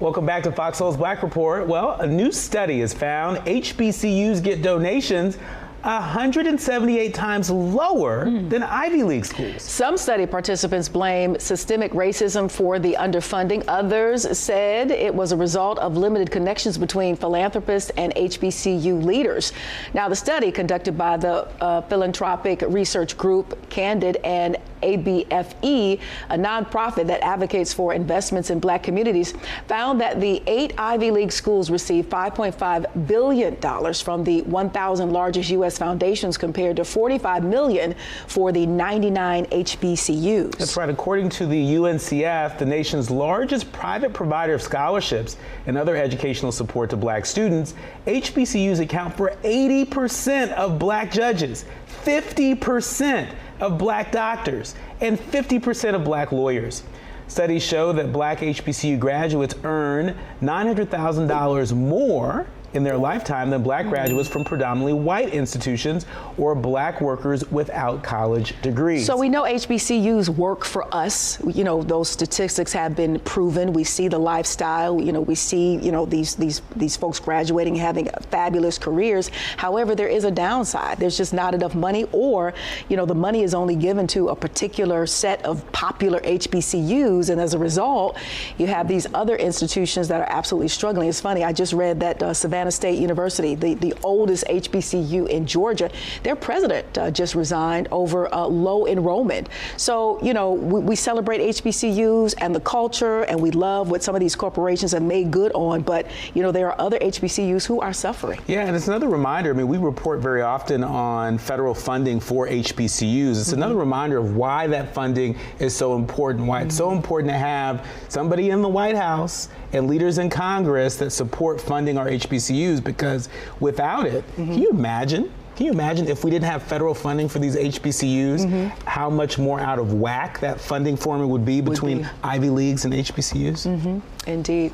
Welcome back to FOXSOUL's Black Report. Well, a new study has found HBCUs get donations 178 times lower than Ivy League schools. Some study participants blame systemic racism for the underfunding. Others said it was a result of limited connections between philanthropists and HBCU leaders. Now, the study conducted by the philanthropic research group Candid and ABFE, a nonprofit that advocates for investments in Black communities, found that the 8 Ivy League schools received $5.5 billion from the 1,000 largest U.S. foundations compared to $45 million for the 99 HBCUs. That's right. According to the UNCF, the nation's largest private provider of scholarships and other educational support to Black students, HBCUs account for 80% of Black judges, 50% of Black doctors, and 50% of Black lawyers. Studies show that Black HBCU graduates earn $900,000 more in their lifetime than Black graduates from predominantly white institutions or Black workers without college degrees. So we know HBCUs work for us. You know, those statistics have been proven. We see the lifestyle. You know, we see, these folks graduating, having fabulous careers. However, there is a downside. There's just not enough money, or, the money is only given to a particular set of popular HBCUs. And as a result, you have these other institutions that are absolutely struggling. It's funny. I just read that Savannah State University, the oldest HBCU in Georgia, their president just resigned over low enrollment. So, we celebrate HBCUs and the culture, and we love what some of these corporations have made good on, but, there are other HBCUs who are suffering. Yeah, and it's another reminder. I mean, we report very often on federal funding for HBCUs. It's another reminder of why that funding is so important, why it's so important to have somebody in the White House and leaders in Congress that support funding our HBCUs, because without it, can you imagine if we didn't have federal funding for these HBCUs, how much more out of whack that funding formula would be between Ivy Leagues and HBCUs? Indeed.